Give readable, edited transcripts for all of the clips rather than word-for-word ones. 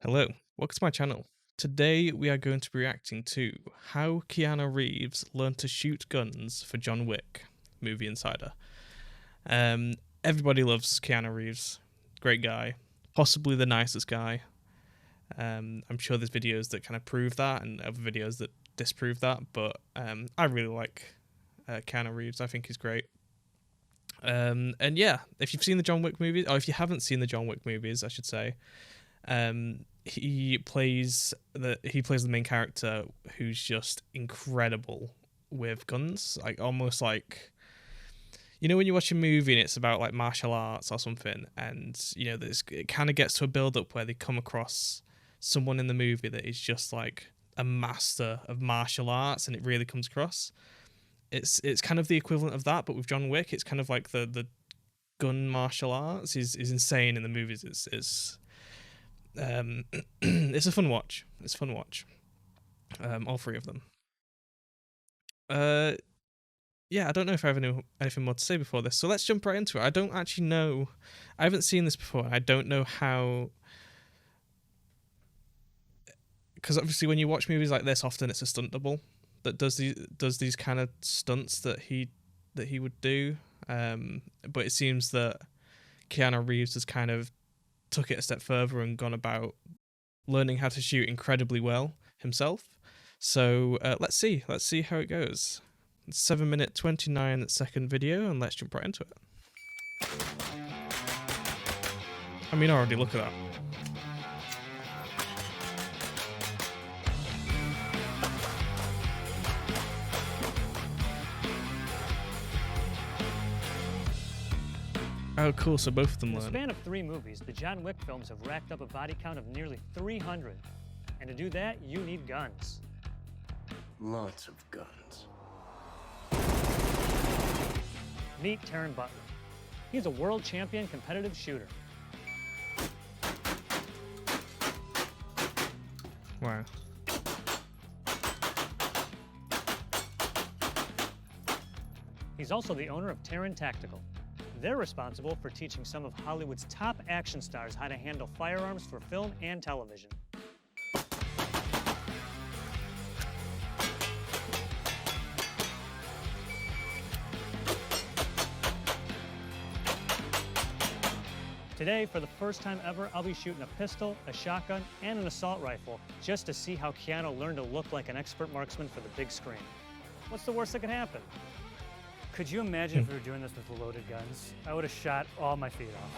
Hello, welcome to my channel. Today we are going to be reacting to how Keanu Reeves learned to shoot guns for John Wick, Movie Insider. Um, Everybody loves Keanu Reeves, great guy, possibly the nicest guy. I'm sure there's videos that kind of prove that and other videos that disprove that, but I really like Keanu Reeves. I think he's great. And yeah, if you've seen the John Wick movies, or if you haven't seen the John Wick movies, I should say, he plays the main character who's just incredible with guns, like almost like when you watch a movie and it's about like martial arts or something, and it kind of gets to a build up where they come across someone in the movie that is just like a master of martial arts, and it really comes across. It's kind of the equivalent of that, but with John Wick, it's kind of like the gun martial arts is insane in the movies. It's a fun watch. It's a fun watch. All three of them. Yeah, I don't know if I have anything more to say before this, so let's jump right into it. I don't actually know. I haven't seen this before. I don't know how. Because obviously, when you watch movies like this, often it's a stunt double that does these kind of stunts that he would do. But it seems that Keanu Reeves has kind of took it a step further and gone about learning how to shoot incredibly well himself. So let's see how it goes. It's 7-minute 29-second video, and let's jump right into it. I mean, already look at that. Oh, cool. So both of them In the learn. span of 3 movies, the John Wick films have racked up a body count of nearly 300. And to do that, you need guns. Lots of guns. Meet Taron Butler. He's a world champion competitive shooter. Wow. He's also the owner of Taron Tactical. They're responsible for teaching some of Hollywood's top action stars how to handle firearms for film and television. Today, for the first time ever, I'll be shooting a pistol, a shotgun, and an assault rifle just to see how Keanu learned to look like an expert marksman for the big screen. What's the worst that could happen? Could you imagine if we were doing this with loaded guns? I would have shot all my feet off.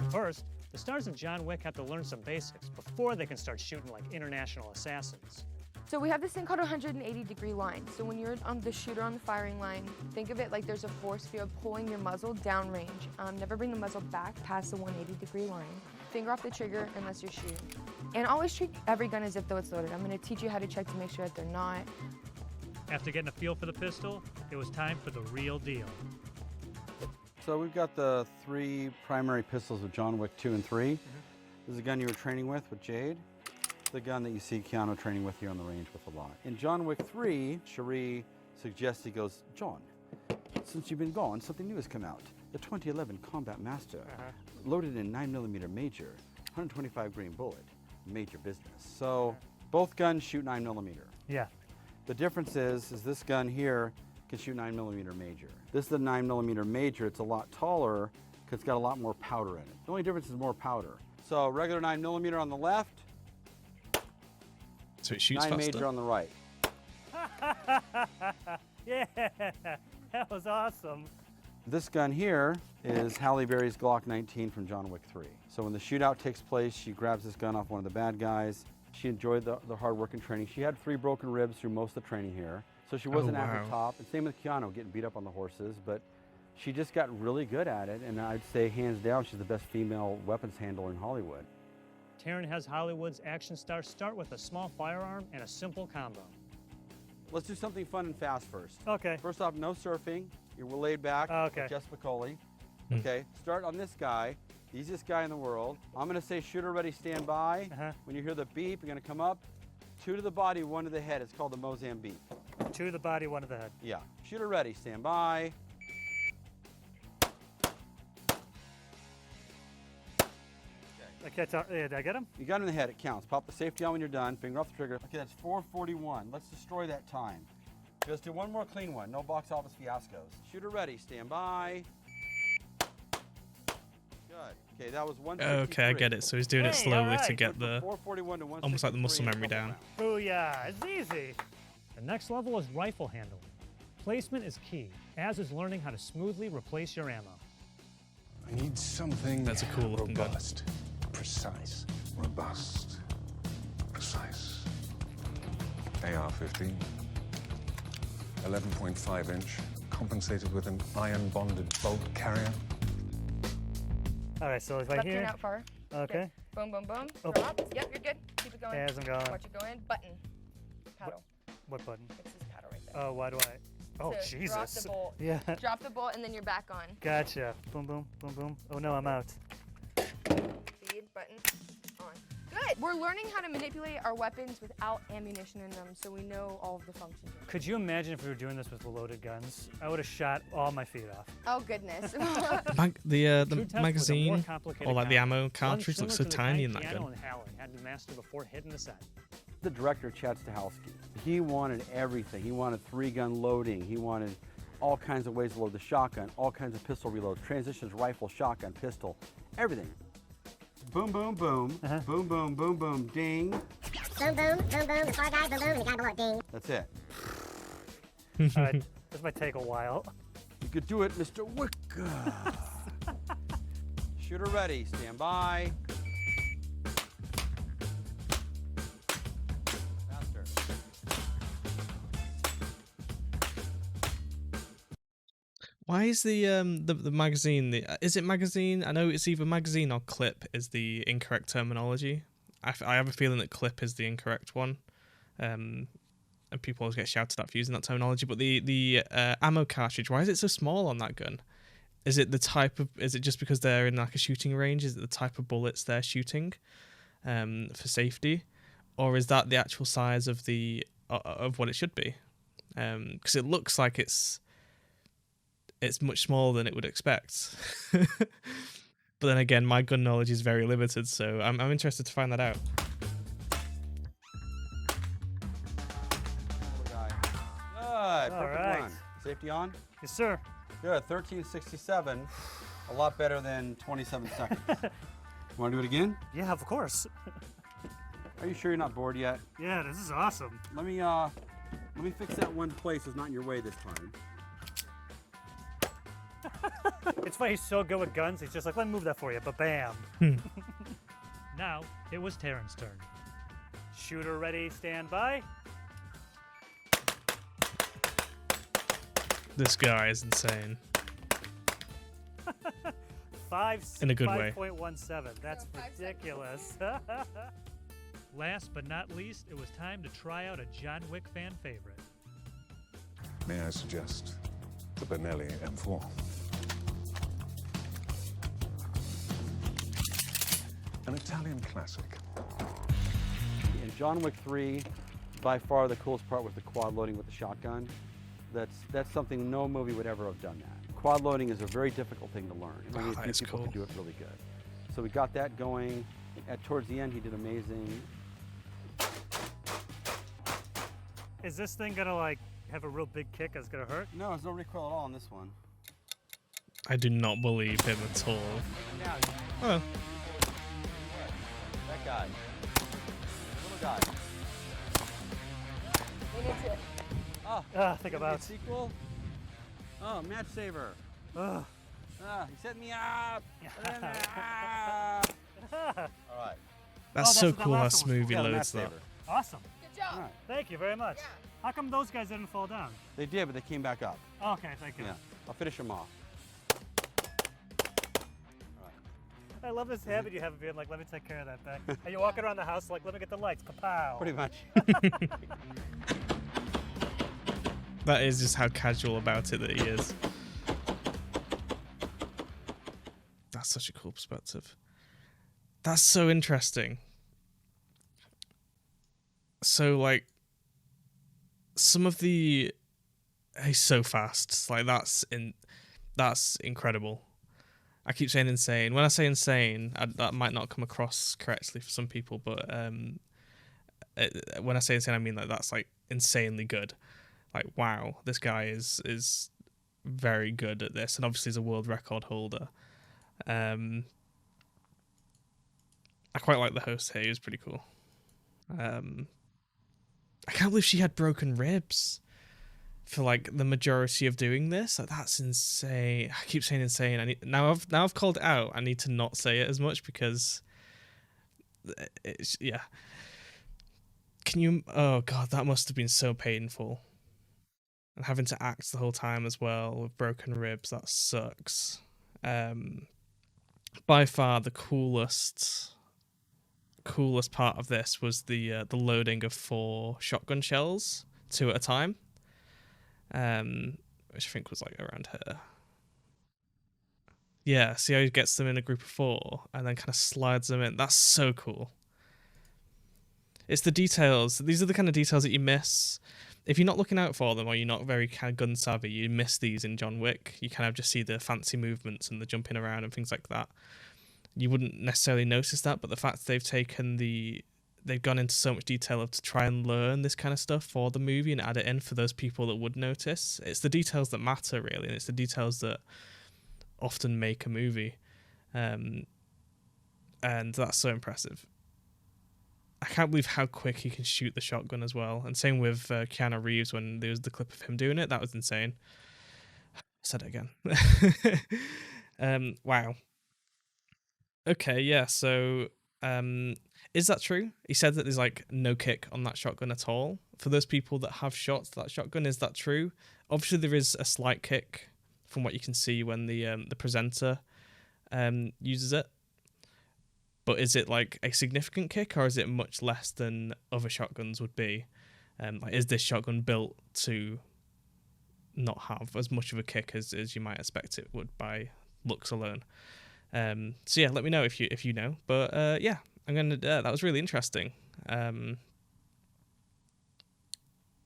First, the stars of John Wick have to learn some basics before they can start shooting like international assassins. So we have this thing called a 180-degree line. So when you're on the shooter on the firing line, think of it like there's a force field pulling your muzzle downrange. Never bring the muzzle back past the 180-degree line. Finger off the trigger unless you're shooting. And always treat every gun as if though it's loaded. I'm gonna teach you how to check to make sure that they're not. After getting a feel for the pistol, it was time for the real deal. So we've got the 3 primary pistols of John Wick 2 and 3. This is the gun you were training with Jade. The gun that you see Keanu training with here on the range with a lot. In John Wick 3, Cherie suggests, he goes, John, since you've been gone, something new has come out. The 2011 Combat Master, loaded in 9mm major, 125 grain bullet, major business. So both guns shoot 9mm. Yeah. The difference is this gun here can shoot 9mm major. This is the 9mm major. It's a lot taller because it's got a lot more powder in it. The only difference is more powder. So regular 9mm on the left, So it shoots 9 faster. major on the right. Yeah, that was awesome. This gun here is Halle Berry's Glock 19 from John Wick 3. So when the shootout takes place, she grabs this gun off one of the bad guys. She enjoyed the hard work and training. She had 3 broken ribs through most of the training here. So she wasn't at her wow. top. And same with Keanu, getting beat up on the horses. But she just got really good at it. And I'd say hands down, she's the best female weapons handler in Hollywood. Taron has Hollywood's action stars start with a small firearm and a simple combo. Let's do something fun and fast first. Okay. First off, no surfing. You're laid back. Okay. Jess McCauley. Okay, start on this guy, the easiest guy in the world. I'm gonna say shooter ready, stand by. When you hear the beep, you're gonna come up. 2 to the body, 1 to the head. It's called the Mozambique. 2 to the body, 1 to the head. Yeah. Shooter ready, stand by. Did I get him? You got him in the head, it counts. Pop the safety on when you're done, finger off the trigger. Okay, that's 441. Let's destroy that time. Let's do one more clean one, no box office fiascos. Shooter ready, stand by. Good. Okay, that was 163. Okay, I get it. So he's doing it Hey, slowly to alright. get the 441 to almost like the muscle 163 in a memory couple down. rounds. Booyah, it's easy. The next level is rifle handling. Placement is key, as is learning how to smoothly replace your ammo. I need something That's a cool looking gun. robust, precise. Robust, precise. AR-15, 11.5 inch, compensated with an iron-bonded bolt carrier. All right, so if I Left hand hear... out far. Okay. Boom, boom, boom. Oh. Drop. Yep, you're good. Keep it going. As I'm going. Watch it go in. Button. Paddle. What button? It's this paddle right there. Oh, why do I? Oh, So Jesus. Drop the bolt. Yeah. Drop the bolt and then you're back on. Gotcha. Boom, boom, boom, boom. Oh, no, I'm out. Speed, button, on. Good. We're learning how to manipulate our weapons without ammunition in them, so we know all of the functions. Could you imagine if we were doing this with loaded guns? I would have shot all my feet off. Oh goodness. The True test was a more magazine complicated or like the gun. ammo One cartridge similar looks so to the tiny kind in that Keanu gun. and Hallie had to master before hitting the set. The director, Chad Stahelski, he wanted everything. He wanted 3-gun loading. He wanted all kinds of ways to load the shotgun, all kinds of pistol reloads, transitions, rifle, shotgun, pistol, everything. Boom, boom, boom. Boom, boom, boom, boom, ding. Boom, boom, boom, boom, the far guy, boom, boom, and the guy below it, ding. That's it. All right, this might take a while. You could do it, Mr. Wick. Shooter ready, stand by. Faster. Why is the magazine? Is it magazine? I know it's either magazine or clip is the incorrect terminology. I have a feeling that clip is the incorrect one, and people always get shouted at for using that terminology. But the ammo cartridge, why is it so small on that gun? Is it the type of? Is it just because they're in like a shooting range? Is it the type of bullets they're shooting, for safety, or is that the actual size of the of what it should be? Because it looks like it's much smaller than it would expect. But then again, my gun knowledge is very limited, so I'm interested to find that out. Good, All perfect right. run. Safety on? Yes, sir. Good, 1367. A lot better than 27 seconds. Want to do it again? Yeah, of course. Are you sure you're not bored yet? Yeah, this is awesome. Let me fix that one place that's not in your way this time. It's funny, he's so good with guns, he's just like, let me move that for you, but bam. Now, it was Terran's turn. Shooter ready, stand by. This guy is insane. In a good way. 5.17, that's ridiculous. Last but not least, it was time to try out a John Wick fan favorite. May I suggest the Benelli M4? An Italian classic. In John Wick 3, by far the coolest part was the quad loading with the shotgun. That's something no movie would ever have done that. Quad loading is a very difficult thing to learn. Only a few that's people cool. can do it really good. So we got that going. Towards the end, he did amazing. Is this thing gonna like have a real big kick that's gonna hurt? No, there's no recoil at all on this one. I do not believe him at all. Now, Oh, that guy. Little guy. We need to. Oh, Think gonna be a about. sequel? Oh, match saver. Ugh. He set me up. All right. that's that's so what that cool how last one was for. smooth he Yeah, the match loads that. saver. Awesome. Good job. All right. Thank you very much. Yeah. How come those guys didn't fall down? They did, but they came back up. Oh, okay, thank you. Yeah, I'll finish them off. I love this habit you have of being like, let me take care of that thing. Are you walking around the house like, let me get the lights, kapow. Pretty much. That is just how casual about it that he is. That's such a cool perspective. That's so interesting. So like some of the he's so fast. Like that's incredible. I keep saying insane. When I say insane, that might not come across correctly for some people, but when I say insane, I mean like that's like insanely good. Like, wow, this guy is very good at this, and obviously he's a world record holder. I quite like the host here. He was pretty cool. I can't believe she had broken ribs for like the majority of doing this. Like, that's insane. I keep saying insane. Now I've called it out. I need to not say it as much because it's, yeah. Can you? Oh god, that must have been so painful. And having to act the whole time as well with broken ribs. That sucks. By far the coolest part of this was the loading of 4 shotgun shells, 2 at a time, which I think was like around here. Yeah, see how he gets them in a group of 4 and then kind of slides them in. That's so cool. It's the details. These are the kind of details that you miss if you're not looking out for them, or you're not very kind of gun savvy. You miss these in John Wick. You kind of just see the fancy movements and the jumping around and things like that. You wouldn't necessarily notice that, but the fact that they've gone into so much detail to try and learn this kind of stuff for the movie and add it in for those people that would notice. It's the details that matter, really, and it's the details that often make a movie, and that's so impressive. I can't believe how quick he can shoot the shotgun as well, and same with Keanu Reeves when there was the clip of him doing it. That was insane. I said it again. Wow. Okay, yeah, so is that true? He said that there's like no kick on that shotgun at all. For those people that have shot that shotgun, is that true? Obviously there is a slight kick from what you can see when the presenter uses it. But is it like a significant kick, or is it much less than other shotguns would be? Like, is this shotgun built to not have as much of a kick as you might expect it would by looks alone? So yeah, let me know if you know. But yeah, I'm gonna. That was really interesting. I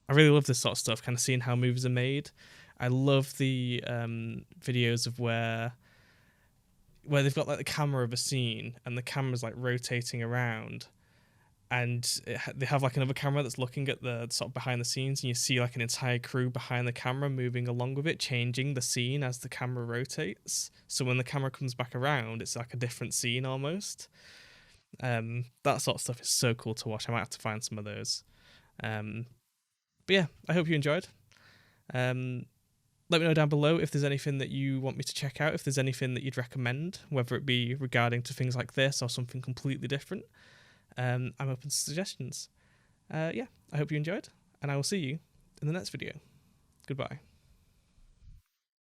really love this sort of stuff, kind of seeing how movies are made. I love the videos of where they've got like the camera of a scene and the camera's like rotating around, and they have like another camera that's looking at the sort of behind the scenes, and you see like an entire crew behind the camera moving along with it, changing the scene as the camera rotates. So when the camera comes back around, it's like a different scene almost. That sort of stuff is so cool to watch. I might have to find some of those. But yeah, I hope you enjoyed. Let me know down below if there's anything that you want me to check out, if there's anything that you'd recommend, whether it be regarding to things like this or something completely different. I'm open to suggestions. Yeah, I hope you enjoyed, and I will see you in the next video. Goodbye.